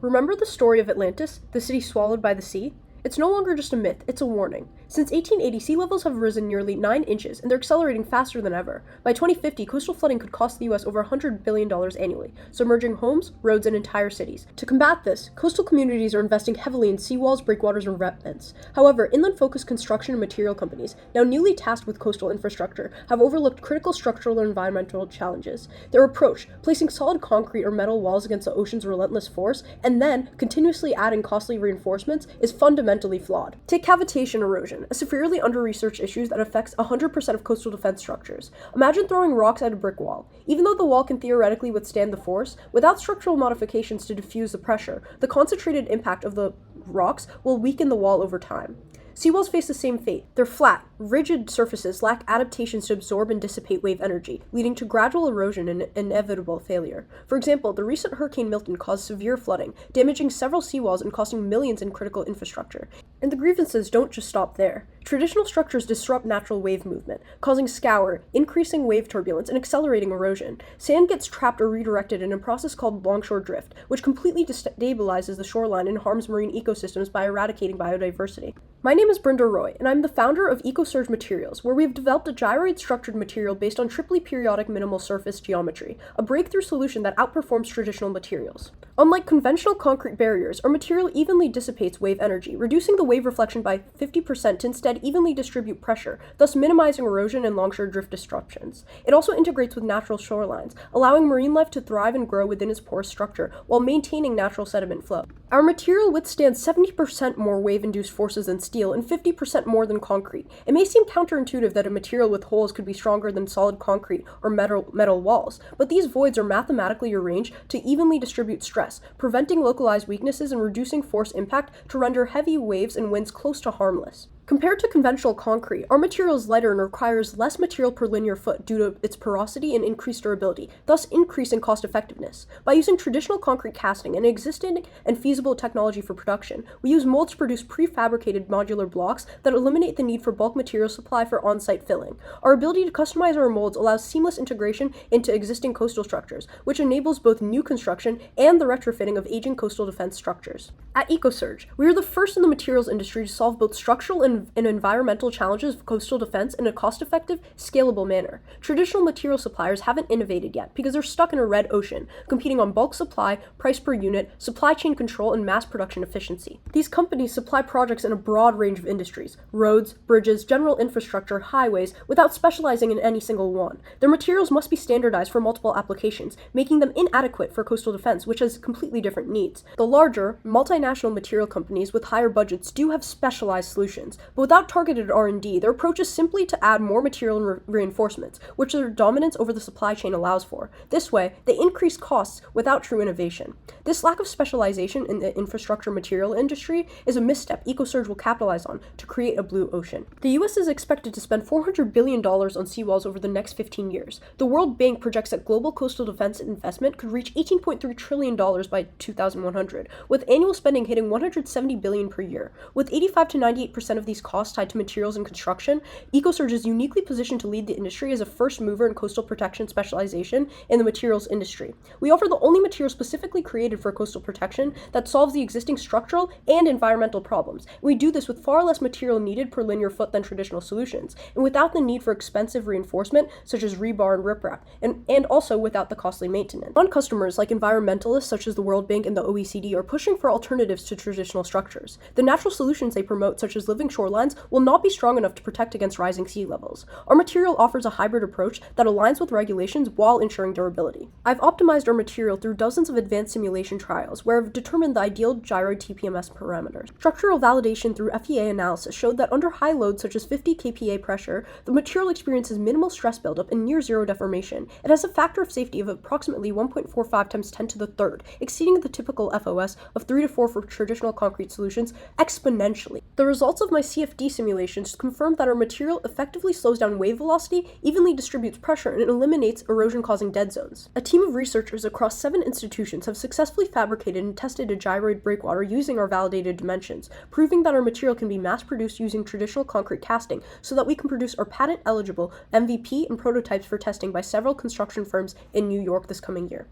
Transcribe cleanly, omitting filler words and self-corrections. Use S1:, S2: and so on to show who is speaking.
S1: Remember the story of Atlantis, the city swallowed by the sea? It's no longer just a myth, it's a warning. Since 1880, sea levels have risen nearly 9 inches, and they're accelerating faster than ever. By 2050, coastal flooding could cost the US over $100 billion annually, submerging homes, roads, and entire cities. To combat this, coastal communities are investing heavily in seawalls, breakwaters, and revetments. However, inland-focused construction and material companies, now newly tasked with coastal infrastructure, have overlooked critical structural and environmental challenges. Their approach, placing solid concrete or metal walls against the ocean's relentless force, and then continuously adding costly reinforcements, is fundamentally flawed. Take cavitation erosion, a severely under-researched issue that affects 100% of coastal defense structures. Imagine throwing rocks at a brick wall. Even though the wall can theoretically withstand the force, without structural modifications to diffuse the pressure, the concentrated impact of the rocks will weaken the wall over time. Seawalls face the same fate. Their flat, rigid surfaces lack adaptations to absorb and dissipate wave energy, leading to gradual erosion and inevitable failure. For example, the recent Hurricane Milton caused severe flooding, damaging several seawalls and costing millions in critical infrastructure. And the grievances don't just stop there. Traditional structures disrupt natural wave movement, causing scour, increasing wave turbulence, and accelerating erosion. Sand gets trapped or redirected in a process called longshore drift, which completely destabilizes the shoreline and harms marine ecosystems by eradicating biodiversity. My name is Brenda Roy, and I'm the founder of EcoSurge Materials, where we've developed a gyroid-structured material based on triply periodic minimal surface geometry, a breakthrough solution that outperforms traditional materials. Unlike conventional concrete barriers, our material evenly dissipates wave energy, reducing the wave reflection by 50% to instead evenly distribute pressure, thus minimizing erosion and longshore drift disruptions. It also integrates with natural shorelines, allowing marine life to thrive and grow within its porous structure while maintaining natural sediment flow. Our material withstands 70% more wave-induced forces than steel and 50% more than concrete. It may seem counterintuitive that a material with holes could be stronger than solid concrete or metal walls, but these voids are mathematically arranged to evenly distribute stress, preventing localized weaknesses and reducing force impact to render heavy waves and winds close to harmless. Compared to conventional concrete, our material is lighter and requires less material per linear foot due to its porosity and increased durability, thus increasing cost effectiveness. By using traditional concrete casting and existing and feasible technology for production, we use molds to produce prefabricated modular blocks that eliminate the need for bulk material supply for on-site filling. Our ability to customize our molds allows seamless integration into existing coastal structures, which enables both new construction and the retrofitting of aging coastal defense structures. At EcoSurge, we are the first in the materials industry to solve both structural and environmental challenges of coastal defense in a cost-effective, scalable manner. Traditional material suppliers haven't innovated yet because they're stuck in a red ocean, competing on bulk supply, price per unit, supply chain control, and mass production efficiency. These companies supply projects in a broad range of industries: roads, bridges, general infrastructure, highways, without specializing in any single one. Their materials must be standardized for multiple applications, making them inadequate for coastal defense, which has completely different needs. The larger, multinational material companies with higher budgets do have specialized solutions, but without targeted R&D, their approach is simply to add more material and reinforcements, which their dominance over the supply chain allows for. This way, they increase costs without true innovation. This lack of specialization in the infrastructure material industry is a misstep EcoSurge will capitalize on to create a blue ocean. The US is expected to spend $400 billion on seawalls over the next 15 years. The World Bank projects that global coastal defense investment could reach $18.3 trillion by 2100, with annual spending hitting $170 billion per year. With 85 to 98% of these costs tied to materials and construction, EcoSurge is uniquely positioned to lead the industry as a first mover in coastal protection specialization in the materials industry. We offer the only material specifically created for coastal protection that solves the existing structural and environmental problems. We do this with far less material needed per linear foot than traditional solutions, and without the need for expensive reinforcement such as rebar and riprap, and also without the costly maintenance. Non-customers like environmentalists such as the World Bank and the OECD are pushing for alternatives to traditional structures. The natural solutions they promote, such as living shorelines, will not be strong enough to protect against rising sea levels. Our material offers a hybrid approach that aligns with regulations while ensuring durability. I've optimized our material through dozens of advanced simulation trials where I've determined the ideal gyroid TPMS parameters. Structural validation through FEA analysis showed that under high loads such as 50 kPa pressure, the material experiences minimal stress buildup and near zero deformation. It has a factor of safety of approximately 1.45 times 10 to the third, exceeding the typical FOS of 3 to 4 for traditional concrete solutions exponentially. The results of my CFD simulations confirmed that our material effectively slows down wave velocity, evenly distributes pressure, and eliminates erosion-causing dead zones. A team of researchers across 7 institutions have successfully fabricated and tested a gyroid breakwater using our validated dimensions, proving that our material can be mass-produced using traditional concrete casting so that we can produce our patent-eligible MVP and prototypes for testing by several construction firms in New York this coming year.